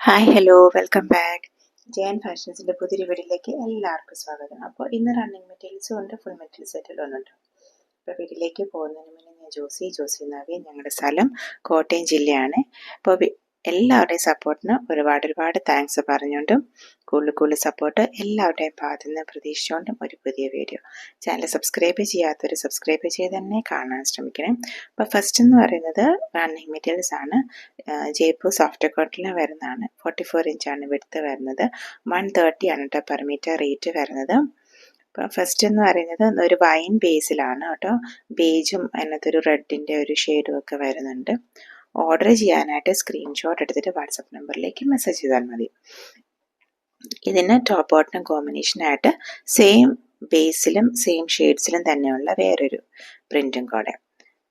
Hi hello welcome back. Jayan ഫാഷൻസിൻ്റെ പുതിയൊരു വീഡിയോയിലേക്ക് എല്ലാവർക്കും സ്വാഗതം. അപ്പോൾ ഇന്ന് റണ്ണിങ് മെറ്റീരിയൽസും ഉണ്ട്, ഫുൾ മെറ്റീരിയൽ സെറ്റിലും ഉണ്ട്. അപ്പോൾ വീട്ടിലേക്ക് പോകുന്നതിന് മുന്നേ ഞാൻ ജോസി നവ്യ. ഞങ്ങളുടെ സ്ഥലം കോട്ടയം ജില്ലയാണ്. അപ്പോൾ എല്ലാവരുടെയും സപ്പോർട്ടിന് ഒരുപാട് താങ്ക്സ് പറഞ്ഞുകൊണ്ടും കൂടുതൽ സപ്പോർട്ട് എല്ലാവരുടെയും ഭാഗത്തു നിന്ന് പ്രതീക്ഷിച്ചുകൊണ്ടും ഒരു പുതിയ വീഡിയോ. ചാനൽ സബ്സ്ക്രൈബ് ചെയ്യാത്തവർ സബ്സ്ക്രൈബ് ചെയ്ത് തന്നെ കാണാൻ ശ്രമിക്കണം. അപ്പോൾ ഫസ്റ്റ് എന്ന് പറയുന്നത് റണ്ണിങ് മെറ്റീരിയൽസ് ആണ്. ജയ്പൂർ സോഫ്റ്റ് കോട്ടണിൽ വരുന്നതാണ്. 44 ഇഞ്ചാണ് വിഡ്ത്ത് വരുന്നത്. 130 ആണ് കേട്ടോ പെർ മീറ്റർ റേറ്റ് വരുന്നത്. അപ്പോൾ ഫസ്റ്റ് എന്ന് പറയുന്നത് ഒരു വൈൻ ബേസിലാണ് കേട്ടോ. ബേജും അതിനകത്തൊരു റെഡിൻ്റെ ഒരു ഷെയ്ഡും ഒക്കെ വരുന്നുണ്ട്. ഓർഡർ ചെയ്യാനായിട്ട് സ്ക്രീൻഷോട്ട് എടുത്തിട്ട് വാട്സപ്പ് നമ്പറിലേക്ക് മെസ്സേജ് ചെയ്താൽ മതി. ഇതിന് ടോപ്പ് ബോട്ടം കോമ്പിനേഷനായിട്ട് സെയിം ബേസിലും സെയിം ഷെയ്ഡ്സിലും തന്നെയുള്ള വേറൊരു പ്രിൻറ്റും കൂടെ.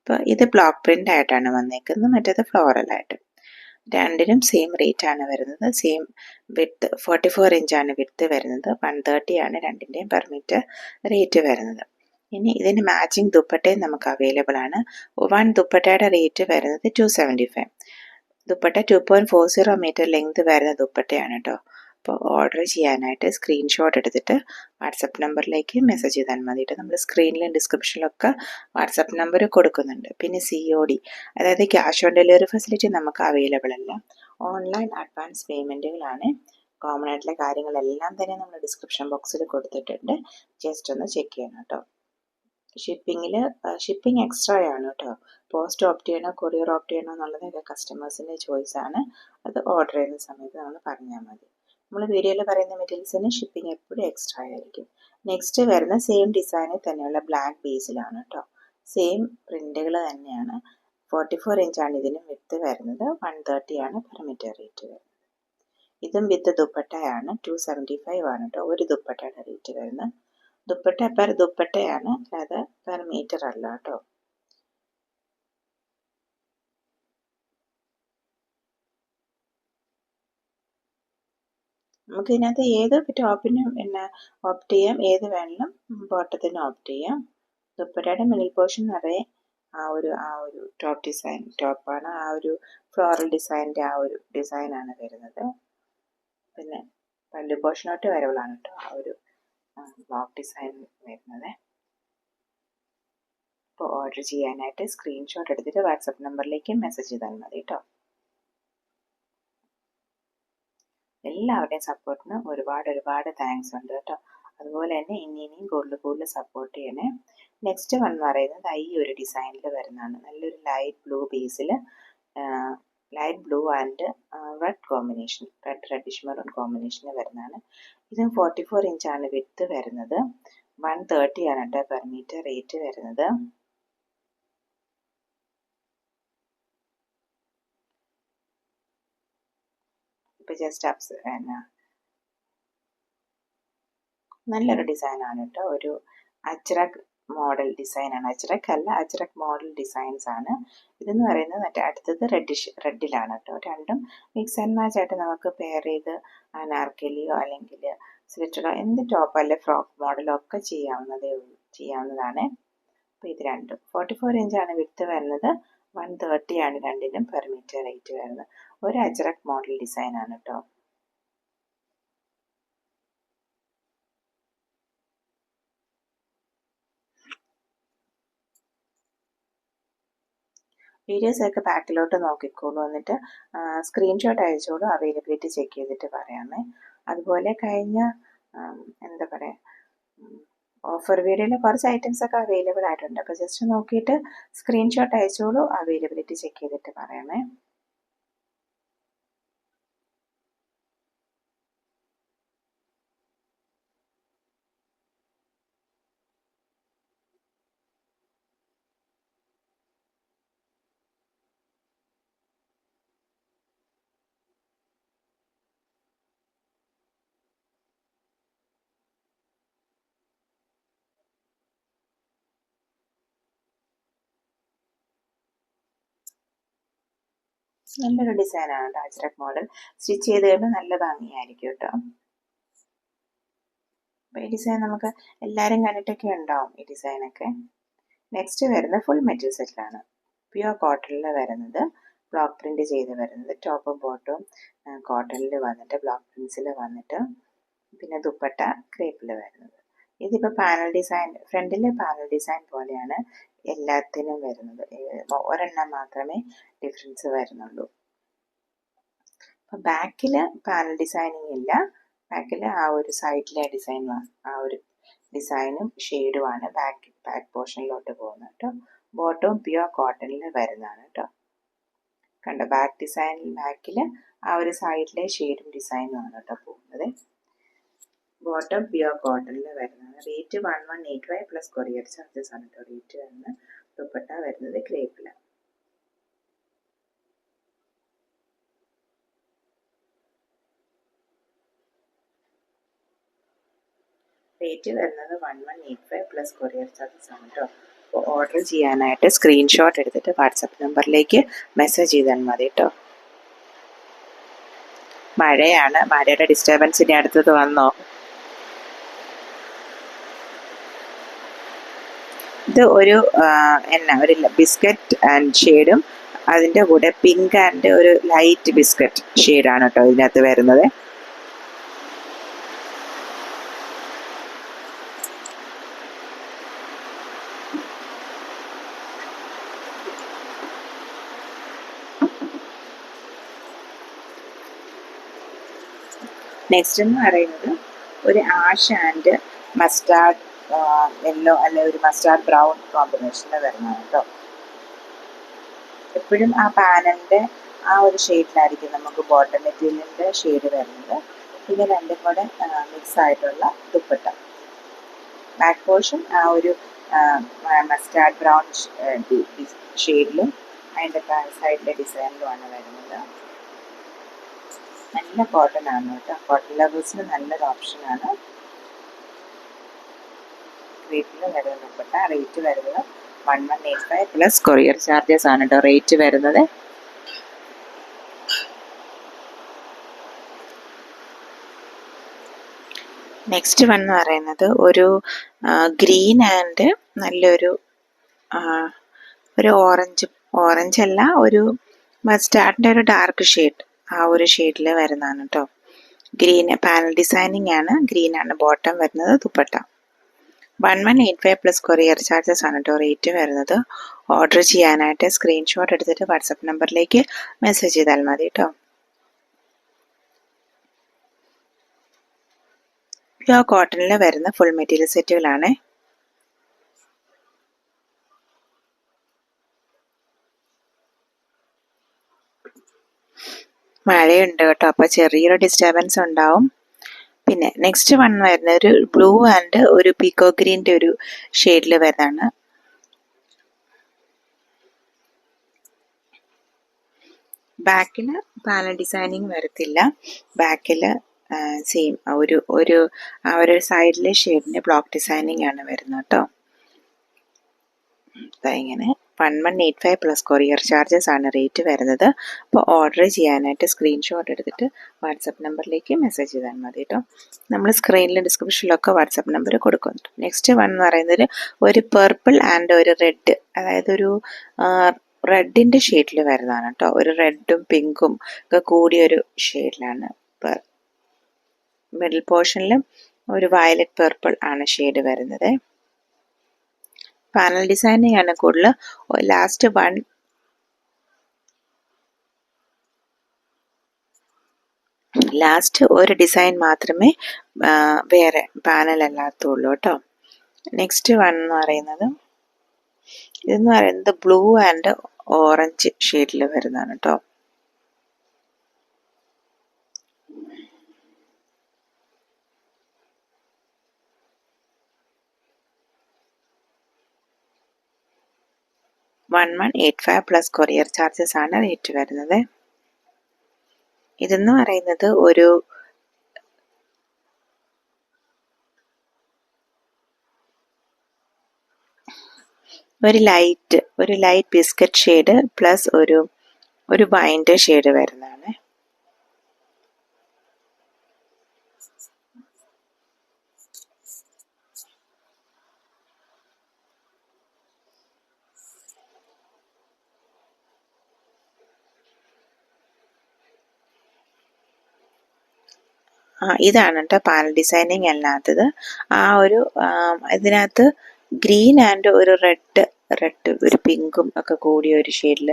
അപ്പോൾ ഇത് ബ്ലോക്ക് പ്രിൻ്റ് ആയിട്ടാണ് വന്നേക്കുന്നത്, മറ്റേത് ഫ്ലോറലായിട്ട്. രണ്ടിനും സെയിം റേറ്റ് ആണ് വരുന്നത്. സെയിം വിഡ്ത്ത് 44 ഇഞ്ചാണ് വിഡ്ത്ത് വരുന്നത്. 130 ആണ് രണ്ടിൻ്റെയും പെർ മീറ്റർ റേറ്റ് വരുന്നത്. ഇനി ഇതിന് മാച്ചിങ് ദുപ്പട്ടയും നമുക്ക് അവൈലബിൾ ആണ്. വൺ ദുപ്പട്ടയുടെ റേറ്റ് വരുന്നത് 275. ദുപ്പട്ട 2.40 മീറ്റർ ലെങ്ത് വരുന്ന ദുപ്പട്ടയാണ് കേട്ടോ. അപ്പോൾ ഓർഡർ ചെയ്യാനായിട്ട് സ്ക്രീൻഷോട്ട് എടുത്തിട്ട് വാട്സപ്പ് നമ്പറിലേക്ക് മെസ്സേജ് ചെയ്താൽ മതിയിട്ട്. നമ്മൾ സ്ക്രീനിലും ഡിസ്ക്രിപ്ഷനിലൊക്കെ വാട്സപ്പ് നമ്പർ കൊടുക്കുന്നുണ്ട്. പിന്നെ COD, അതായത് ക്യാഷ് ഓൺ ഡെലിവറി ഫെസിലിറ്റി നമുക്ക് അവൈലബിൾ അല്ല. ഓൺലൈൻ അഡ്വാൻസ് പേയ്മെൻറ്റുകളാണ്. കോമൺ ആയിട്ടുള്ള കാര്യങ്ങളെല്ലാം തന്നെ നമ്മൾ ഡിസ്ക്രിപ്ഷൻ ബോക്സിൽ കൊടുത്തിട്ടുണ്ട്. ജസ്റ്റ് ഒന്ന് ചെക്ക് ചെയ്യണം കേട്ടോ. ഷിപ്പിംഗ് എക്സ്ട്രാ ആണ് കേട്ടോ. പോസ്റ്റ് ഓപ്റ്റ് ചെയ്യണോ കൊറിയർ ഓപ്റ്റ് ചെയ്യണോ എന്നുള്ളതൊക്കെ കസ്റ്റമേഴ്സിൻ്റെ ചോയ്സാണ്. അത് ഓർഡർ ചെയ്യുന്ന സമയത്ത് നമ്മൾ പറഞ്ഞാൽ മതി. നമ്മൾ വീഡിയോയിൽ പറയുന്ന മെറ്റീരിയൽസിന് ഷിപ്പിംഗ് എപ്പോഴും എക്സ്ട്രാ ആയിരിക്കും. നെക്സ്റ്റ് വരുന്ന സെയിം ഡിസൈനിൽ തന്നെയുള്ള ബ്ലാക്ക് ബേസിലാണ് കേട്ടോ. സെയിം പ്രിൻറ്റുകൾ തന്നെയാണ്. 44 ഇഞ്ചാണ് ഇതിനും വിഡ്ത്ത് വരുന്നത്. 130 ആണ് പെർ മീറ്റർ റേറ്റ് വരുന്നത്. ഇതും വിത്ത് ദുപ്പട്ടയാണ്. 275 ആണ് കേട്ടോ ഒരു ദുപ്പട്ടയുടെ റേറ്റ് വരുന്നത്. ദുപ്പട്ട പെർ ദുപ്പട്ടയാണ്, അല്ലാതെ പെർ മീറ്റർ അല്ല കേട്ടോ. നമുക്ക് ഇതിനകത്ത് ഏത് ടോപ്പിനും ഓപ്റ്റ് ചെയ്യാം, ഏത് വേണമെങ്കിലും ബോട്ടത്തിന് ഓപ്റ്റ് ചെയ്യാം. ദുപ്പട്ടയുടെ മിഡിൽ പോർഷൻ നിറയെ ആ ഒരു ടോപ്പാണ്. ആ ഒരു ഫ്ലോറൽ ഡിസൈനിൻ്റെ ആ ഒരു ഡിസൈനാണ് വരുന്നത്. പിന്നെ പല്ലു പോർഷനോട്ട് വരവുള്ളതാണ് കേട്ടോ ആ ഒരു ബ്ലോക്ക് ഡിസൈൻ വരുന്നത്. അപ്പോൾ ഓർഡർ ചെയ്യാനായിട്ട് സ്ക്രീൻഷോട്ട് എടുത്തിട്ട് വാട്സപ്പ് നമ്പറിലേക്ക് മെസ്സേജ് ചെയ്താൽ മതി കേട്ടോ. എല്ലാവരുടെയും സപ്പോർട്ടിന് ഒരുപാട് താങ്ക്സ് ഉണ്ട് കേട്ടോ. അതുപോലെ തന്നെ ഇനിയും കൂടുതൽ സപ്പോർട്ട് ചെയ്യണേ. നെക്സ്റ്റ് വൺ എന്ന് പറയുന്നത് ഈ ഒരു ഡിസൈനിൽ വരുന്നതാണ്. നല്ലൊരു ലൈറ്റ് ബ്ലൂ ബേസിൽ light blue and red combination, reddish maroon കോമ്പിനേഷനിൽ വരുന്നതാണ്. ഇതും 44 ഇഞ്ചാണ് വിഡ്ത്ത് വരുന്നത്. 130 ആണ് കേട്ടോ പെർ മീറ്റർ റേറ്റ് വരുന്നത്. ഇപ്പോൾ ജസ്റ്റ് നല്ലൊരു ഡിസൈനാണ് കേട്ടോ. ഒരു അജ്രക് മോഡൽ ഡിസൈനാണ്. അജ്രക് അല്ല, അജ്രക് മോഡൽ ഡിസൈൻസ് ആണ്. ഇതെന്ന് പറയുന്നത് മറ്റേ അടുത്തത് റെഡിലാണ് കേട്ടോ. രണ്ടും മിക്സ് ആൻഡ് മാച്ച് ആയിട്ട് നമുക്ക് പെയർ ചെയ്ത് അനാർക്കലിയോ അല്ലെങ്കിൽ സ്ലിറ്ററോ എന്ത് ടോപ്പോ അല്ലെ ഫ്രോക്ക് മോഡലോ ഒക്കെ ചെയ്യാവുന്നതാണ്. അപ്പോൾ ഇത് രണ്ടും 44 ഇഞ്ചാണ് വിഡ്ത്ത് വരുന്നത്. 130 ആണ് രണ്ടിനും പെർ മീറ്റർ റേറ്റ് വരുന്നത്. ഒരു അജ്രക് മോഡൽ ഡിസൈനാണ് കേട്ടോ. വീഡിയോസൊക്കെ ബാക്കിലോട്ട് നോക്കിക്കോളൂ, എന്നിട്ട് സ്ക്രീൻഷോട്ട് അയച്ചോളൂ. അവൈലബിലിറ്റി ചെക്ക് ചെയ്തിട്ട് പറയാമേ. അതുപോലെ കഴിഞ്ഞ എന്താ പറയുക, ഓഫർ വീഡിയോയിൽ കുറച്ച് ഐറ്റംസ് ഒക്കെ അവൈലബിൾ ആയിട്ടുണ്ട്. അപ്പോൾ ജസ്റ്റ് നോക്കിയിട്ട് സ്ക്രീൻഷോട്ട് അയച്ചോളൂ. അവൈലബിലിറ്റി ചെക്ക് ചെയ്തിട്ട് പറയാമേ. നല്ലൊരു ഡിസൈനാണ് കേട്ടോ അജ്രക് മോഡൽ. സ്റ്റിച്ച് ചെയ്ത് കഴിയുമ്പോൾ നല്ല ഭംഗിയായിരിക്കും കേട്ടോ. അപ്പോൾ ഈ ഡിസൈൻ നമുക്ക് എല്ലാവരും കണ്ടിട്ടൊക്കെ ഉണ്ടാവും ഈ ഡിസൈനൊക്കെ. നെക്സ്റ്റ് വരുന്നത് ഫുൾ മെറ്റീരിയൽ സെറ്റിലാണ്. പ്യുവർ കോട്ടണിൽ വരുന്നത്. ബ്ലോക്ക് പ്രിൻ്റ് ചെയ്ത് വരുന്നത്. ടോപ്പും ബോട്ടവും കോട്ടണിൽ വന്നിട്ട് ബ്ലോക്ക് പ്രിൻസിൽ വന്നിട്ട് പിന്നെ ദുപ്പട്ട ക്രേപ്പിൽ വരുന്നത്. ഇതിപ്പോൾ പാനൽ ഡിസൈൻ, ഫ്രണ്ടിലെ പാനൽ ഡിസൈൻ പോലെയാണ് എല്ലാത്തിനും വരുന്നത്. ഒരെണ്ണം മാത്രമേ ഡിഫറൻസ് വരുന്നുള്ളൂ. അപ്പം ബാക്കിൽ പാനൽ ഡിസൈനിങ് ഇല്ല. ബാക്കിൽ ആ ഒരു സൈഡിലെ ഡിസൈൻ, ആ ഒരു ഡിസൈനും ഷെയ്ഡുമാണ് ബാക്ക് പോർഷനിലോട്ട് പോകുന്നത് കേട്ടോ. ബോട്ടവും പ്യുവർ കോട്ടണിൽ വരുന്നതാണ് കേട്ടോ. കണ്ടോ, ബാക്ക് ഡിസൈൻ, ബാക്കിൽ ആ ഒരു സൈഡിലെ ഷെയ്ഡും ഡിസൈനും ആണ് കേട്ടോ പോകുന്നത്. ബോട്ടം പ്യുവർ കോട്ടണിൽ വരുന്നതാണ്. റേറ്റ് 1185 പ്ലസ് കൊറിയർ ചാർജസ് ആണ് കേട്ടോ റേറ്റ് വരുന്നത്. ദുപ്പട്ട വരുന്നത് ക്രേപ്പിലാണ്. റേറ്റ് വരുന്നത് 1185 പ്ലസ് കൊറിയർ ചാർജസ് ആണ് കേട്ടോ. അപ്പോൾ ഓർഡർ ചെയ്യാനായിട്ട് സ്ക്രീൻഷോട്ട് എടുത്തിട്ട് വാട്സപ്പ് നമ്പറിലേക്ക് മെസ്സേജ് ചെയ്താൽ മതി കേട്ടോ. മഴയാണ്, മഴയുടെ ഡിസ്റ്റർബൻസിൻ്റെ അടുത്തത് വന്നോ? ഇത് ഒരു ഒരു ബിസ്ക്കറ്റ് ആൻഡ് ഷെയ്ഡും അതിൻ്റെ കൂടെ പിങ്ക് ആൻഡ് ഒരു ലൈറ്റ് ബിസ്ക്കറ്റ് ഷെയ്ഡാണ് കേട്ടോ ഇതിനകത്ത് വരുന്നത്. നെക്സ്റ്റ് എന്ന് പറയുന്നത് ഒരു ആഷ് ആൻഡ് മസ്റ്റാർഡ് യെല്ലോ അല്ലെ ഒരു മസ്റ്റാർഡ് ബ്രൗൺ കോമ്പിനേഷനിൽ വരുന്നതാണ് കേട്ടോ. എപ്പോഴും ആ പാനലിൻ്റെ ആ ഒരു ഷെയ്ഡിലായിരിക്കും നമുക്ക് ബോട്ടം മെറ്റീരിയലിൻ്റെ ഷെയ്ഡ് വരുന്നത്. പിന്നെ രണ്ടും കൂടെ മിക്സ് ആയിട്ടുള്ള ദുപ്പട്ട. ബാക്ക് പോർഷൻ ആ ഒരു മസ്റ്റാർഡ് ബ്രൗൺ ഷെയ്ഡിലും അതിൻ്റെ സൈഡിലെ ഡിസൈനിലുമാണ് വരുന്നത്. നല്ല കോട്ടൺ ആണ് കേട്ടോ. കോട്ടൺ ലവേഴ്സിന് നല്ലൊരു ഓപ്ഷനാണ്. റേറ്റിൽ വരുന്ന ദുപ്പട്ട റേറ്റ് വരുന്നത് 1185 പ്ലസ് കൊറിയർ ചാർജസ് ആണ് കേട്ടോ റേറ്റ് വരുന്നത്. നെക്സ്റ്റ് വൺ എന്ന് പറയുന്നത് ഒരു ഗ്രീൻ ആൻഡ് നല്ലൊരു ഓറഞ്ച് അല്ല, ഒരു മസ്റ്റാർഡിൻ്റെ ഒരു ഡാർക്ക് ഷെയ്ഡ്, ആ ഒരു ഷെയ്ഡിൽ വരുന്നതാണ് കേട്ടോ. ഗ്രീൻ പാനൽ ഡിസൈനിങ് ആണ്. ഗ്രീൻ ആണ് ബോട്ടം വരുന്നത്. ദുപ്പട്ട 1185 പ്ലസ് കൊറിയർ ചാർജസ് ആണ് കേട്ടോ റേറ്റ് വരുന്നത്. ഓർഡർ ചെയ്യാനായിട്ട് സ്ക്രീൻഷോട്ട് എടുത്തിട്ട് വാട്സപ്പ് നമ്പറിലേക്ക് മെസ്സേജ് ചെയ്താൽ മതി കേട്ടോ. പ്യുവർ കോട്ടണിൽ വരുന്ന ഫുൾ മെറ്റീരിയൽ സെറ്റുകളാണ്. മഴയുണ്ട് കേട്ടോ, അപ്പോൾ ചെറിയൊരു ഡിസ്റ്റർബൻസ് ഉണ്ടാവും. പിന്നെ നെക്സ്റ്റ് വൺ വരുന്ന ഒരു ബ്ലൂ ആൻഡ് ഒരു പീക്കോ ഗ്രീൻ്റെ ഒരു ഷെയ്ഡിൽ വരുന്നതാണ്. ബാക്കിൽ പാനൽ ഡിസൈനിങ് വരത്തില്ല. ബാക്കിൽ സെയിം ആ ഒരു സൈഡിലെ ഷെയ്ഡിൻ്റെ ബ്ലോക്ക് ഡിസൈനിങ് ആണ് വരുന്നത് കേട്ടോ. ഇങ്ങനെ 1185 പ്ലസ് കൊറിയർ ചാർജസ് ആണ് റേറ്റ് വരുന്നത്. അപ്പോൾ ഓർഡർ ചെയ്യാനായിട്ട് സ്ക്രീൻഷോട്ട് എടുത്തിട്ട് വാട്സപ്പ് നമ്പറിലേക്ക് മെസ്സേജ് ചെയ്താൽ മതി കേട്ടോ. നമ്മൾ സ്ക്രീനിൽ ഡിസ്ക്രിപ്ഷനിലൊക്കെ വാട്സപ്പ് നമ്പർ കൊടുക്കുന്നുണ്ട്. നെക്സ്റ്റ് വൺ എന്ന് പറയുന്നത് ഒരു പർപ്പിൾ ആൻഡ് ഒരു റെഡ്, അതായത് ഒരു റെഡിൻ്റെ ഷെയ്ഡിൽ വരുന്നതാണ് കേട്ടോ. ഒരു റെഡും പിങ്കും ഒക്കെ കൂടിയൊരു ഷെയ്ഡിലാണ്. മിഡിൽ പോർഷനിലും ഒരു വയലറ്റ് പർപ്പിൾ ആണ് ഷെയ്ഡ് വരുന്നത്. പാനൽ ഡിസൈനിങ് ആണ് കൂടുതൽ. ലാസ്റ്റ് ഒരു ഡിസൈൻ മാത്രമേ വേറെ പാനൽ അല്ലാത്തുള്ളൂ കേട്ടോ. നെക്സ്റ്റ് വൺ എന്ന് പറയുന്നത് ഇതെന്ന് പറയുന്നത് ബ്ലൂ ആൻഡ് ഓറഞ്ച് ഷെയ്ഡിൽ വരുന്നതാണ് കേട്ടോ. $1185 പ്ലസ് കൊറിയർ ചാർജസ് ആണ് റേറ്റ് വരുന്നത്. ഇതെന്ന് പറയുന്നത് ഒരു ലൈറ്റ് ബിസ്ക്കറ്റ് ഷെയ്ഡ് പ്ലസ് ഒരു വൈൻ്റെ ഷെയ്ഡ് വരുന്നതാണ്. ഇതാണ് കേട്ടോ പാനൽ ഡിസൈനിങ് അല്ലാത്തത്. ഒരു ഇതിനകത്ത് ഗ്രീൻ ആൻഡ് ഒരു റെഡ് ഒരു പിങ്കും ഒക്കെ കൂടിയ ഒരു ഷെയ്ഡിൽ,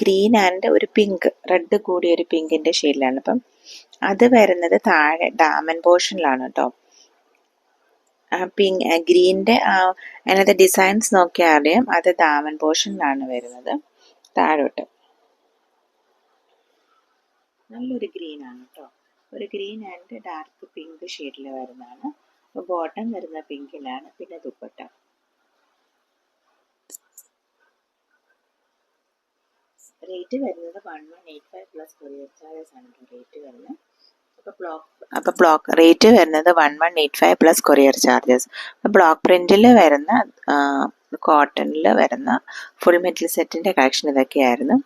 ഗ്രീൻ ആൻഡ് ഒരു പിങ്ക്, റെഡ് കൂടിയ ഒരു പിങ്കിൻ്റെ ഷെയ്ഡിലാണ്. അപ്പം അത് വരുന്നത് താഴെ ഡാമൻ പോർഷനിലാണ് കേട്ടോ. പിങ്ക് ഗ്രീനിൻ്റെ അതിനകത്ത് ഡിസൈൻസ് നോക്കിയാൽ അറിയാം, അത് ഡാമൻ പോർഷനിലാണ് വരുന്നത്. താഴോട്ട് നല്ലൊരു ഗ്രീൻ ആണ് കേട്ടോ. ഒരു ഗ്രീൻ ആൻഡ് ഡാർക്ക് പിങ്ക് ഷെയ്ഡിൽ വരുന്നതാണ്. ബോട്ടം വരുന്ന പിങ്കിലാണ്. പിന്നെ ദുപ്പട്ട റേറ്റ് വരുന്നത് 1185 പ്ലസ് കൊറിയർ ചാർജസ് ആണ് റേറ്റ് വരുന്നത്. അപ്പോൾ ബ്ലോക്ക് റേറ്റ് വരുന്നത് 1185 പ്ലസ് കൊറിയർ ചാർജസ്. ബ്ലോക്ക് പ്രിന്റിൽ വരുന്ന കോട്ടണിൽ വരുന്ന ഫുൾ മെറ്റൽ സെറ്റിൻ്റെ കളക്ഷൻ ഇതൊക്കെയായിരുന്നു.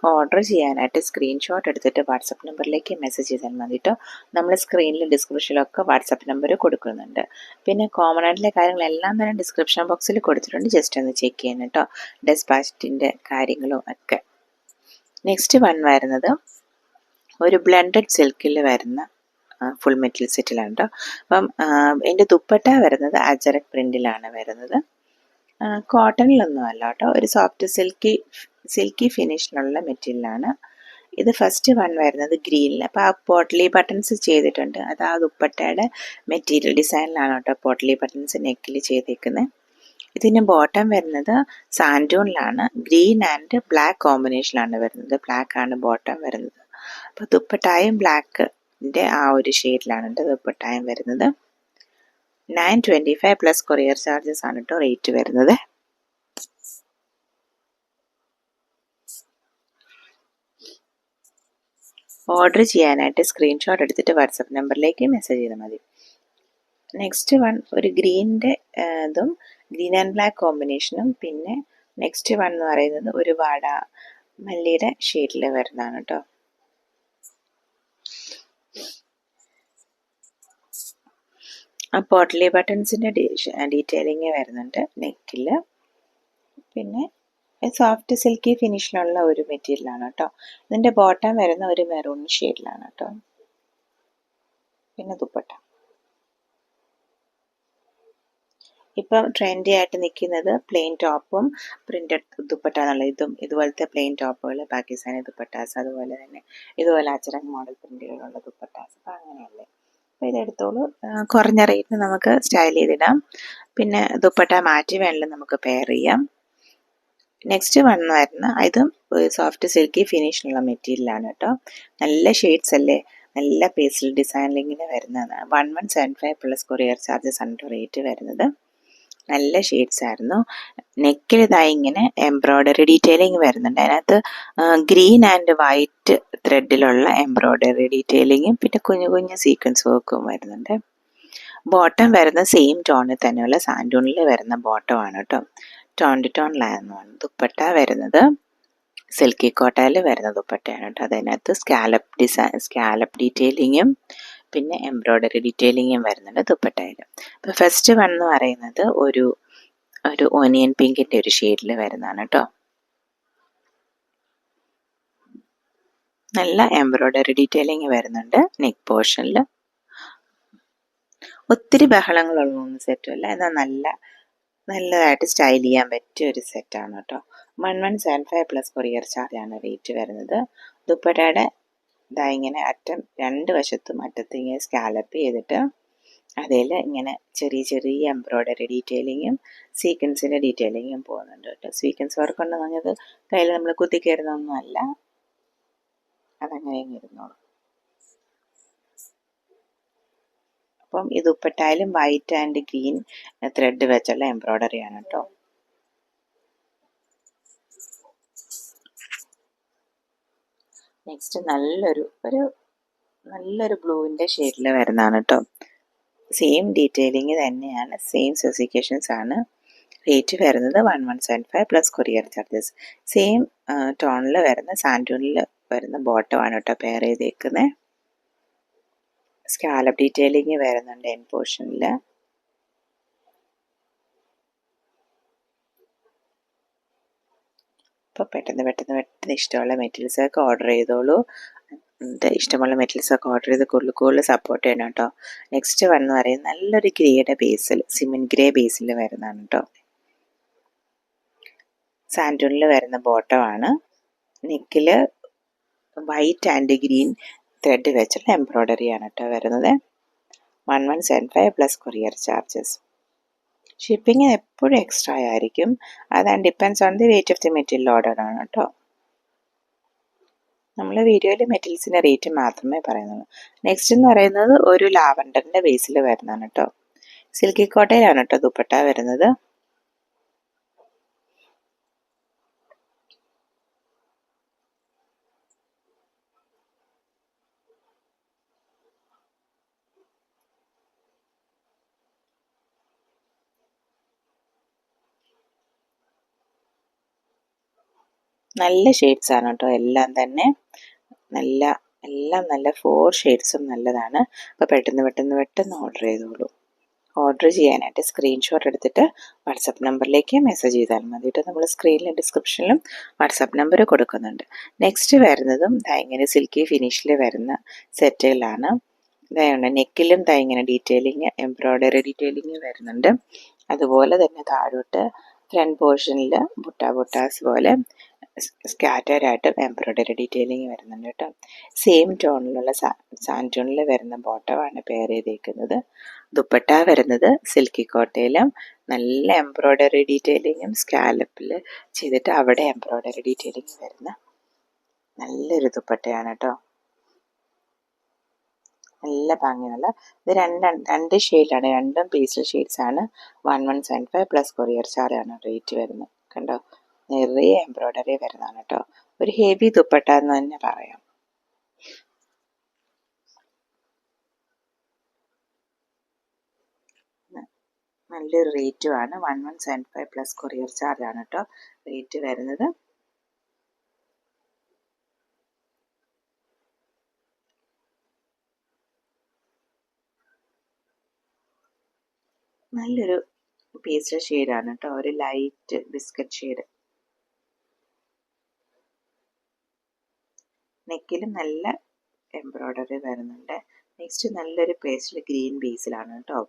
ഓർഡർ ചെയ്യാനായിട്ട് സ്ക്രീൻഷോട്ട് എടുത്തിട്ട് വാട്സപ്പ് നമ്പറിലേക്ക് മെസ്സേജ് ചെയ്താൽ മതി കേട്ടോ. നമ്മൾ സ്ക്രീനിൽ ഡിസ്ക്രിപ്ഷനിലൊക്കെ വാട്സപ്പ് നമ്പർ കൊടുക്കുന്നുണ്ട്. പിന്നെ കോമൺ ആയിട്ടുള്ള കാര്യങ്ങളെല്ലാം തന്നെ ഡിസ്ക്രിപ്ഷൻ ബോക്സിൽ കൊടുത്തിട്ടുണ്ട്. ജസ്റ്റ് ഒന്ന് ചെക്ക് ചെയ്യണം കേട്ടോ, ഡെസ്പാച്ചിൻ്റെ കാര്യങ്ങളും ഒക്കെ. നെക്സ്റ്റ് വൺ വരുന്നത് ഒരു ബ്ലെൻഡഡ് സിൽക്കിൽ വരുന്ന ഫുൾ മെറ്റൽ സെറ്റിലാണ് കേട്ടോ. അപ്പം എൻ്റെ ദുപ്പട്ട വരുന്നത് അജറക് പ്രിൻറ്റിലാണ് വരുന്നത്. കോട്ടണിലൊന്നും അല്ല കേട്ടോ, ഒരു സോഫ്റ്റ് സിൽക്കി ഫിനിഷിലുള്ള മെറ്റീരിയലാണ്. ഇത് ഫസ്റ്റ് വൺ വരുന്നത് ഗ്രീനിൽ. അപ്പോൾ ആ പോട്ട്ലി ബട്ടൺസ് ചെയ്തിട്ടുണ്ട്, അത് ആ ദുപ്പട്ടയുടെ മെറ്റീരിയൽ ഡിസൈനിലാണ് കേട്ടോ പോട്ട്ലി ബട്ടൺസ് നെക്കിൽ ചെയ്തേക്കുന്നത്. ഇതിന് ബോട്ടം വരുന്നത് സാൻഡൂണിലാണ്. ഗ്രീൻ ആൻഡ് ബ്ലാക്ക് കോമ്പിനേഷനിലാണ് വരുന്നത്. ബ്ലാക്ക് ആണ് ബോട്ടം വരുന്നത്. അപ്പോൾ ദുപ്പട്ടായും ബ്ലാക്കിൻ്റെ ആ ഒരു ഷെയ്ഡിലാണ് കേട്ടോ ദുപ്പട്ടായും വരുന്നത്. 925 പ്ലസ് കൊറിയർ ചാർജസ് ആണ് കേട്ടോ റേറ്റ് വരുന്നത്. ഓർഡർ ചെയ്യാനായിട്ട് സ്ക്രീൻഷോട്ട് എടുത്തിട്ട് വാട്സപ്പ് നമ്പറിലേക്ക് മെസ്സേജ് ചെയ്താൽ മതി. നെക്സ്റ്റ് വൺ ഒരു ഗ്രീനിൻ്റെ ഇതും ഗ്രീൻ ആൻഡ് ബ്ലാക്ക് കോമ്പിനേഷനും. പിന്നെ നെക്സ്റ്റ് വൺ എന്ന് പറയുന്നത് ഒരു വാട മല്ലിയുടെ ഷെയ്ഡിൽ വരുന്നതാണ് കേട്ടോ. പോട്ട്ലി ബട്ടൺസിൻ്റെ ഡീറ്റെയിലിങ് വരുന്നുണ്ട് നെക്കിൽ. പിന്നെ സോഫ്റ്റ് സിൽക്കി ഫിനിഷിലുള്ള ഒരു മെറ്റീരിയലാണ് കേട്ടോ. ഇതിൻ്റെ ബോട്ടം വരുന്ന ഒരു മെറൂൺ ഷെയ്ഡിലാണ് കേട്ടോ. പിന്നെ ദുപ്പട്ട ഇപ്പം ട്രെൻഡി ആയിട്ട് നിൽക്കുന്നത് പ്ലെയിൻ ടോപ്പും പ്രിന്റഡ് ദുപ്പട്ട എന്നുള്ള ഇതുപോലത്തെ പ്ലെയിൻ ടോപ്പുകൾ, പാകിസ്ഥാനി ദുപ്പട്ടാസ്, അതുപോലെ തന്നെ ഇതുപോലെ അച്ചറക് മോഡൽ പ്രിന്റുകളുള്ള ദുപ്പട്ടാസ്. അപ്പം അങ്ങനെയല്ലേ. അപ്പോൾ ഇതെടുത്തോളൂ, കുറഞ്ഞ റേറ്റിന് നമുക്ക് സ്റ്റൈൽ ചെയ്തിടാം. പിന്നെ ദുപ്പട്ട മാറ്റി വേണമെങ്കിലും നമുക്ക് പെയർ ചെയ്യാം. നെക്സ്റ്റ് വൺ വരുന്ന ഇതും സോഫ്റ്റ് സിൽക്കി ഫിനിഷിനുള്ള മെറ്റീരിയലാണ് കേട്ടോ. നല്ല ഷെയ്ഡ്സ് അല്ലേ, നല്ല പേസ്റ്റൽ ഡിസൈനിലിങ്ങനെ വരുന്നതാണ്. 1175 പ്ലസ് കൊറിയർ ചാർജസ് ആണ് റേറ്റ് വരുന്നത്. നല്ല ഷെയ്ഡ്സ് ആയിരുന്നു. നെക്കിൽ ഇതായി ഇങ്ങനെ എംബ്രോയ്ഡറി ഡീറ്റെയിലിംഗ് വരുന്നുണ്ട്. അതിനകത്ത് ഗ്രീൻ ആൻഡ് വൈറ്റ് ത്രെഡിലുള്ള എംബ്രോയ്ഡറി ഡീറ്റെയിലിങ്ങും പിന്നെ കുഞ്ഞു കുഞ്ഞു സീക്വൻസ് വർക്കും വരുന്നുണ്ട്. ബോട്ടം വരുന്ന സെയിം ടോണിൽ തന്നെയുള്ള സാൻഡൂണിൽ വരുന്ന ബോട്ടമാണ് കേട്ടോ. Tone to ടോണിലായിരുന്നു. ദുപ്പട്ട വരുന്നത് സിൽക്കി കോട്ടയിൽ വരുന്ന ദുപ്പട്ടയാണ് കേട്ടോ. അതിനകത്ത് സ്കാലപ്പ് ഡീറ്റെയിലിങ്ങും പിന്നെ എംബ്രോയ്ഡറി ഡീറ്റെയിലിങ്ങും വരുന്നുണ്ട് ദുപ്പട്ടയിൽ. അപ്പോൾ ഫസ്റ്റ് വൺ എന്ന് പറയുന്നത് ഒരു ഓനിയൻ പിങ്കിൻ്റെ ഒരു ഷെയ്ഡിൽ വരുന്നതാണ് കേട്ടോ. നല്ല എംബ്രോയ്ഡറി ഡീറ്റെയിലിങ് വരുന്നുണ്ട് നെക്ക് പോർഷനിൽ. ഒത്തിരി ബഹളങ്ങളുള്ളൊന്നും സെറ്റുമല്ല, എന്നാൽ നല്ലതായിട്ട് സ്റ്റൈൽ ചെയ്യാൻ പറ്റിയ ഒരു സെറ്റാണ് കേട്ടോ. 1175 പ്ലസ് കൊറിയർ ചാർജാണ് റേറ്റ് വരുന്നത്. ദുപ്പട്ടയുടെ ഇങ്ങനെ അറ്റം രണ്ട് വശത്തും അറ്റത്ത് ഇങ്ങനെ സ്കാലപ്പ് ചെയ്തിട്ട് അതിൽ ഇങ്ങനെ ചെറിയ എംബ്രോയ്ഡറി ഡീറ്റെയിലിങ്ങും സീക്വൻസിൻ്റെ ഡീറ്റെയിലിങ്ങും പോകുന്നുണ്ട് കേട്ടോ. സീക്വൻസ് വർക്ക് ഉണ്ടെന്ന് പറഞ്ഞത് കയ്യിൽ നമ്മൾ കുത്തി കയറുന്നൊന്നും അല്ല, അതങ്ങനെ ഇരുന്നോളൂ. അപ്പം ഈ ദുപ്പട്ടായാലും വൈറ്റ് ആൻഡ് ഗ്രീൻ ത്രെഡ് വെച്ചുള്ള എംബ്രോയ്ഡറിയാണ് കേട്ടോ. നെക്സ്റ്റ് നല്ലൊരു ബ്ലൂവിൻ്റെ ഷെയ്ഡിൽ വരുന്നതാണ് കേട്ടോ. സെയിം ഡീറ്റെയിലിങ് തന്നെയാണ്, സെയിം സ്പെസിഫിക്കേഷൻസ് ആണ്. റേറ്റ് വരുന്നത് 1175 പ്ലസ് കൊറിയർ ചാർജസ്. സെയിം ടോണിൽ വരുന്ന സാൻഡൂണിൽ വരുന്ന ബോട്ടമാണ് കേട്ടോ പെയർ ചെയ്തേക്കുന്നത്. സ്കാലപ്പ് ഡീറ്റെയിലിങ് വരുന്നുണ്ട് എൻ പോർഷനിൽ. അപ്പോൾ പെട്ടെന്ന് ഇഷ്ടമുള്ള മെറ്റീരിയൽസൊക്കെ ഓർഡർ ചെയ്തോളൂ. ഇഷ്ടമുള്ള മെറ്റീരിയൽസൊക്കെ ഓർഡർ ചെയ്ത് കൂടുതൽ സപ്പോർട്ട് ചെയ്യണം കേട്ടോ. നെക്സ്റ്റ് വൺ എന്ന് പറയുന്നത് നല്ലൊരു ഗ്രേയുടെ ബേസിൽ, സിമെൻറ്റ് ഗ്രേ ബേസിൽ വരുന്നതാണ് കേട്ടോ. സാൻഡൂണിൽ വരുന്ന ബോട്ടമാണ്. നെക്കിൽ വൈറ്റ് ആൻഡ് ഗ്രീൻ ത്രെഡ് വെച്ചുള്ള എംബ്രോയ്ഡറി ആണ് കേട്ടോ വരുന്നത്. 1175 പ്ലസ് കൊറിയർ ചാർജസ്. ഷിപ്പിംഗ് എപ്പോഴും എക്സ്ട്രാ ആയിരിക്കും. അത് depends on the weight of the material order ആണ് കേട്ടോ. നമ്മൾ വീഡിയോയിൽ മെറ്റീരിയൽസിൻ്റെ റേറ്റ് മാത്രമേ പറയുന്നുള്ളൂ. നെക്സ്റ്റ് എന്ന് പറയുന്നത് ഒരു ലാവൻഡറിൻ്റെ ബേസിൽ വരുന്നതാണ് കേട്ടോ. സിൽക്കി കോട്ടയിലാണ് കേട്ടോ ദുപ്പട്ട വരുന്നത്. നല്ല ഷെയ്ഡ്സ് ആണ് കേട്ടോ എല്ലാം തന്നെ. എല്ലാം നല്ല 4 ഷെയ്ഡ്സും നല്ലതാണ്. അപ്പോൾ പെട്ടെന്ന് ഓർഡർ ചെയ്തോളൂ. ഓർഡർ ചെയ്യാനായിട്ട് സ്ക്രീൻഷോട്ട് എടുത്തിട്ട് വാട്സപ്പ് നമ്പറിലേക്ക് മെസ്സേജ് ചെയ്താൽ മതി കേട്ടോ. നമ്മൾ സ്ക്രീനിലും ഡിസ്ക്രിപ്ഷനിലും വാട്സപ്പ് നമ്പർ കൊടുക്കുന്നുണ്ട്. നെക്സ്റ്റ് വരുന്നതും ഇങ്ങനെ സിൽക്കി ഫിനിഷിൽ വരുന്ന സെറ്റുകളാണ്. ഇതായത് നെക്കിലും ഇങ്ങനെ ഡീറ്റെയിലിങ്, എംബ്രോയ്ഡറി ഡീറ്റെയിലിങ് വരുന്നുണ്ട്. അതുപോലെ തന്നെ താഴോട്ട് ഫ്രണ്ട് പോർഷനിൽ ബുട്ടാസ് പോലെ സ്കാറ്ററായിട്ട് എംബ്രോയ്ഡറി ഡീറ്റെയിലിങ് വരുന്നുണ്ട് കേട്ടോ. സെയിം ടോണിലുള്ള സാൻറ്റൂണിൽ വരുന്ന ബോട്ടമാണ് പെയർ ചെയ്തേക്കുന്നത്. ദുപ്പട്ട വരുന്നത് സിൽക്കി കോട്ടയിലും നല്ല എംബ്രോയ്ഡറി ഡീറ്റെയിലിങ്ങും സ്കാലപ്പിൽ ചെയ്തിട്ട് അവിടെ എംബ്രോയ്ഡറി ഡീറ്റെയിലിങ് വരുന്ന നല്ലൊരു ദുപ്പട്ടയാണ് കേട്ടോ. നല്ല ഭംഗിയുള്ള ഇത് രണ്ട് ഷെയ്ഡാണ്, രണ്ടും പേസ്റ്റൽ ഷെയ്ഡ്സ് ആണ്. 1175 പ്ലസ് കൊറിയർ ചാർജ് ആണ് റേറ്റ് വരുന്നത്. കണ്ടോ, നിറയെ എംബ്രോയ്ഡറി വരുന്നതാണ് കേട്ടോ. ഒരു ഹെവി ദുപ്പട്ട എന്ന് തന്നെ പറയാം. നല്ലൊരു റേറ്റുമാണ്. 1175 പ്ലസ് കൊറിയർ ചാർജ് ആണ് കേട്ടോ റേറ്റ് വരുന്നത്. നല്ലൊരു പേസ്റ്റൽ ഷെയ്ഡാണ് കേട്ടോ, ഒരു ലൈറ്റ് ബിസ്ക്കറ്റ് ഷെയ്ഡ്. നെക്കിലും നല്ല എംബ്രോയ്ഡറി വരുന്നുണ്ട്. നെക്സ്റ്റ് നല്ലൊരു പേസ്റ്റൽ ഗ്രീൻ ബേസിലാണ് കേട്ടോ.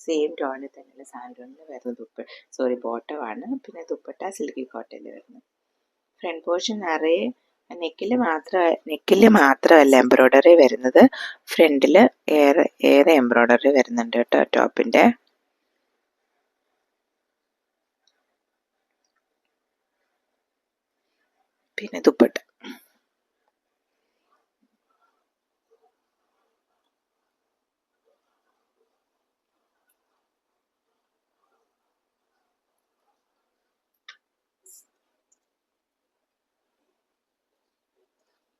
സെയിം ടോണിൽ തന്നെയുള്ള സാൻഡൂണിൽ വരുന്ന ബോട്ടമാണ്. പിന്നെ ദുപ്പട്ട സിൽക്കി കോട്ടയിൽ വരുന്നത്. ഫ്രണ്ട് പോർഷൻ നിറയെ നെക്കിൽ മാത്രമല്ല എംബ്രോയ്ഡറി വരുന്നത്, ഫ്രണ്ടിൽ ഏറെ എംബ്രോയ്ഡറി വരുന്നുണ്ട് കേട്ടോ ടോപ്പിൻ്റെ. പിന്നെ ദുപ്പട്ട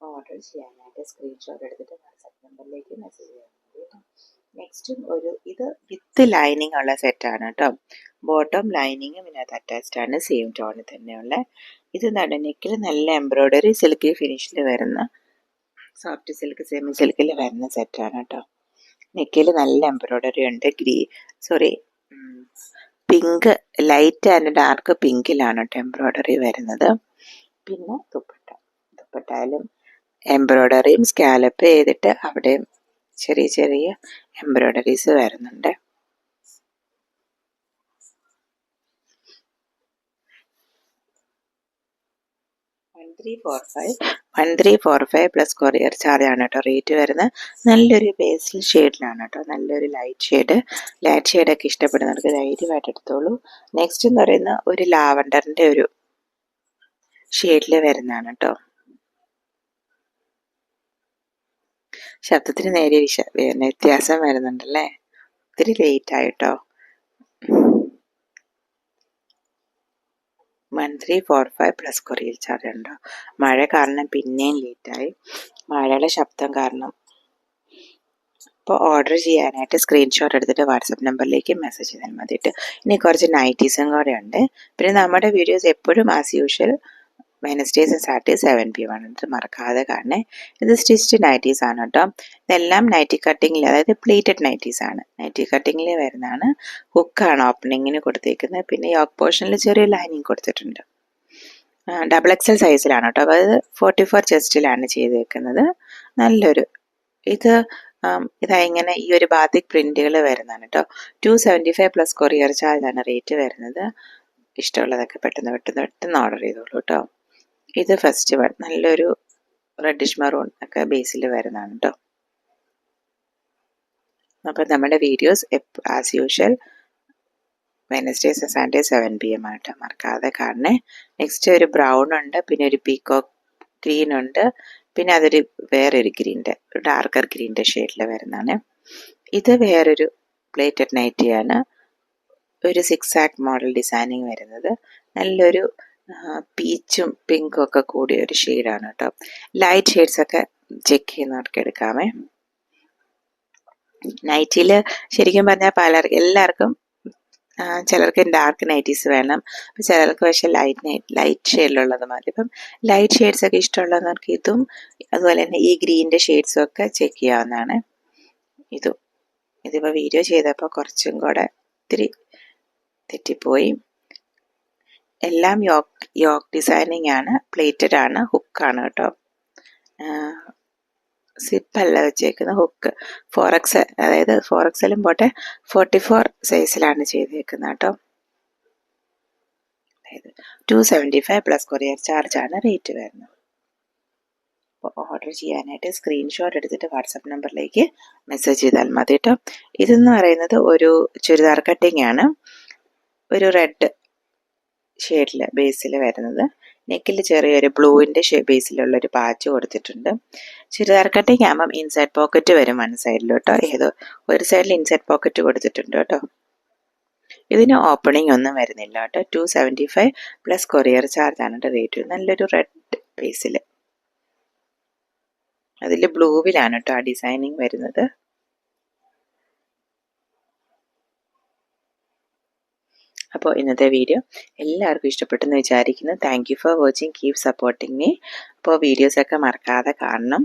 ഓർഡർ ചെയ്യാനായിട്ട് സ്ക്രീൻഷോട്ട് എടുത്തിട്ട് വാട്സാപ്പ് നമ്പറിലേക്ക് മെസ്സേജ് ചെയ്യാൻ മതി. നെക്സ്റ്റും ഇത് വിത്ത് ലൈനിങ് ഉള്ള സെറ്റാണ് കേട്ടോ. ബോട്ടം ലൈനിങ്ങും ഇതിനകത്ത് അറ്റാച്ച്ഡ് ആണ്, സെയിം ടോണിൽ തന്നെയുള്ള. ഇത് നെക്കിൽ നല്ല എംബ്രോയ്ഡറി സിൽക്കി ഫിനിഷിൽ വരുന്ന സോഫ്റ്റ് സിൽക്ക് സെമി സിൽക്കിൽ വരുന്ന സെറ്റാണ് കേട്ടോ. നെക്കിൽ നല്ല എംബ്രോയ്ഡറി ഉണ്ട്. പിങ്ക്, ലൈറ്റ് ആൻഡ് ഡാർക്ക് പിങ്കിലാണ് കേട്ടോ എംബ്രോയ്ഡറി വരുന്നത്. പിന്നെ ദുപ്പട്ടയിലും എംബ്രോയ്ഡറിയും സ്കാലപ്പ് ചെയ്തിട്ട് അവിടെ ചെറിയ എംബ്രോയ്ഡറീസ് വരുന്നുണ്ട്. 1345 പ്ലസ് കൊറിയർ ചാർജ് ആണ് കേട്ടോ റേറ്റ് വരുന്നത്. നല്ലൊരു പേസ്റ്റൽ ഷെയ്ഡിലാണ് കേട്ടോ, നല്ലൊരു ലൈറ്റ് ഷെയ്ഡൊക്കെ ഇഷ്ടപ്പെടുന്നവർക്ക് ധൈര്യമായിട്ട് എടുത്തോളൂ. നെക്സ്റ്റ് എന്ന് പറയുന്ന ഒരു ലാവൻഡറിൻ്റെ ഒരു ഷെയ്ഡിൽ വരുന്നതാണ് കേട്ടോ. ശബ്ദത്തിന് നേരിയ വ്യത്യാസം വരുന്നുണ്ടല്ലേ, ഒത്തിരി ലേറ്റ് ആയിട്ടോ. 1345 പ്ലസ് കൊറിയർ ചാർജ് ഉണ്ടോ. മഴ കാരണം പിന്നെയും ലേറ്റായി, മഴയുടെ ശബ്ദം കാരണം. അപ്പോൾ ഓർഡർ ചെയ്യാനായിട്ട് സ്ക്രീൻഷോട്ട് എടുത്തിട്ട് വാട്സപ്പ് നമ്പറിലേക്ക് മെസ്സേജ് ചെയ്താൽ മതിയിട്ട്. ഇനി കുറച്ച് നൈറ്റീസും കൂടെ ഉണ്ട്. പിന്നെ നമ്മുടെ വീഡിയോസ് എപ്പോഴും as usual Wednesdays and Saturday 7 PM ആണ്. ഇത് മറക്കാതെ കാണണേ. ഇത് സ്റ്റിച്ച്ഡ് നൈറ്റീസ് ആണ് കേട്ടോ. ഇതെല്ലാം നൈറ്റി കട്ടിങ്ങിൽ, അതായത് പ്ലേറ്റഡ് നൈറ്റീസ് ആണ്. നൈറ്റി കട്ടിങ്ങിൽ വരുന്നതാണ്. ഹുക്കാണ് ഓപ്പണിങ്ങിന് കൊടുത്തേക്കുന്നത്. പിന്നെ യോക്ക് പോർഷനിൽ ചെറിയ ലൈനിങ് കൊടുത്തിട്ടുണ്ട്. XXL സൈസിലാണ് കേട്ടോ. അപ്പോൾ അത് 44 ചെസ്റ്റിലാണ് ചെയ്തേക്കുന്നത്. നല്ലൊരു ഇത് ഇതാ ഇങ്ങനെ ഈ ഒരു ബാത്തിക് പ്രിന്റുകൾ വരുന്നതാണ് കേട്ടോ. 275 പ്ലസ് കൊറിയർ ചാർജാണ് റേറ്റ് വരുന്നത്. ഇഷ്ടമുള്ളതൊക്കെ പെട്ടെന്ന് ഓർഡർ ചെയ്തോളൂ കേട്ടോ. ഇത് ഫസ്റ്റ് വൺ നല്ലൊരു റെഡിഷ് മറൂൺ ഒക്കെ ബേസിൽ വരുന്നതാണ് കേട്ടോ. അപ്പോൾ നമ്മുടെ videos as usual Wednesdays Sunday 7 PM ആയിട്ട് മറക്കാതെ കാണണേ. നെക്സ്റ്റ് ഒരു ബ്രൗൺ ഉണ്ട്, പിന്നെ ഒരു പീകോക്ക് ഗ്രീൻ ഉണ്ട്, പിന്നെ അതൊരു വേറൊരു ഗ്രീൻ്റെ ഡാർക്കർ ഗ്രീൻ്റെ ഷെയ്ഡിൽ വരുന്നതാണ്. ഇത് വേറൊരു പ്ലേറ്റഡ് നൈറ്റിയാണ്. ഒരു 6 ആക്ട് മോഡൽ ഡിസൈനിങ് വരുന്നത്. നല്ലൊരു പീച്ചും പിങ്കും ഒക്കെ കൂടിയ ഒരു ഷെയ്ഡാണ് കേട്ടോ. ലൈറ്റ് ഷെയ്ഡ്സ് ഒക്കെ ചെക്ക് ചെയ്യുന്നവർക്ക് എടുക്കാമേ. നൈറ്റിയിൽ ശരിക്കും പറഞ്ഞാൽ എല്ലാവർക്കും ചിലർക്ക് ഡാർക്ക് നൈറ്റീസ് വേണം, ചിലർക്ക് പക്ഷേ ലൈറ്റ് ഷെയ്ഡിലുള്ളത് മതി. ഇപ്പം ലൈറ്റ് ഷെയ്ഡ്സ് ഒക്കെ ഇഷ്ടമുള്ളവർക്ക് ഇതും അതുപോലെ തന്നെ ഈ ഗ്രീൻ്റെ ഷെയ്ഡ്സും ഒക്കെ ചെക്ക് ചെയ്യാവുന്നതാണ്. ഇതിപ്പോൾ വീഡിയോ ചെയ്തപ്പോൾ കുറച്ചും കൂടെ ഇത്തിരി തെറ്റിപ്പോയി. എല്ലാം യോക്ക് ഡിസൈനിങ് ആണ്, പ്ലേറ്റഡ് ആണ്, ഹുക്കാണ് കേട്ടോ. സിപ്പല്ല വെച്ചേക്കുന്നത്, ഹുക്ക് 4XL, അതായത് 4XL പോട്ടെ 44 സൈസിലാണ് ചെയ്തേക്കുന്നത് കേട്ടോ. അതായത് 275 പ്ലസ് കൊറിയർ ചാർജാണ് റേറ്റ് വരുന്നത്. അപ്പോൾ ഓർഡർ ചെയ്യാനായിട്ട് സ്ക്രീൻഷോട്ട് എടുത്തിട്ട് വാട്സപ്പ് നമ്പറിലേക്ക് മെസ്സേജ് ചെയ്താൽ മതി കേട്ടോ. ഇതെന്ന് പറയുന്നത് ഒരു ചുരിദാർ കട്ടിങ് ആണ്. ഒരു റെഡ് ഷെയ്ഡിൽ ബേസിൽ വരുന്നത്. നെക്കിൽ ചെറിയൊരു ബ്ലൂവിൻ്റെ ബേസിലുള്ളൊരു പാച്ച് കൊടുത്തിട്ടുണ്ട്. ചുരിദാർ കട്ടിങ് ആകുമ്പം ഇൻസൈഡ് പോക്കറ്റ് വരും വൺ സൈഡിൽ കേട്ടോ. ഏതോ ഒരു സൈഡിൽ ഇൻസൈഡ് പോക്കറ്റ് കൊടുത്തിട്ടുണ്ട് കേട്ടോ. ഇതിന് ഓപ്പണിംഗ് ഒന്നും വരുന്നില്ല കേട്ടോ. 275 പ്ലസ് കൊറിയർ ചാർജാണ് റേറ്റ്. നല്ലൊരു റെഡ് ബേസിൽ, അതിൽ ബ്ലൂവിലാണ് കേട്ടോ ആ ഡിസൈനിങ് വരുന്നത്. അപ്പോൾ ഇന്നത്തെ വീഡിയോ എല്ലാവർക്കും ഇഷ്ടപ്പെട്ടെന്ന് വിചാരിക്കുന്നു. Thank you for watching, keep supporting me. അപ്പോൾ വീഡിയോസൊക്കെ മറക്കാതെ കാണണം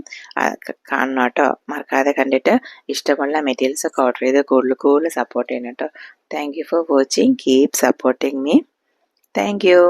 കേട്ടോ. മറക്കാതെ കണ്ടിട്ട് ഇഷ്ടമുള്ള മെറ്റീരിയൽസൊക്കെ ഓർഡർ ചെയ്ത് കൂടുതൽ സപ്പോർട്ട് ചെയ്യണം കേട്ടോ. Thank you for watching, keep supporting me. Thank you.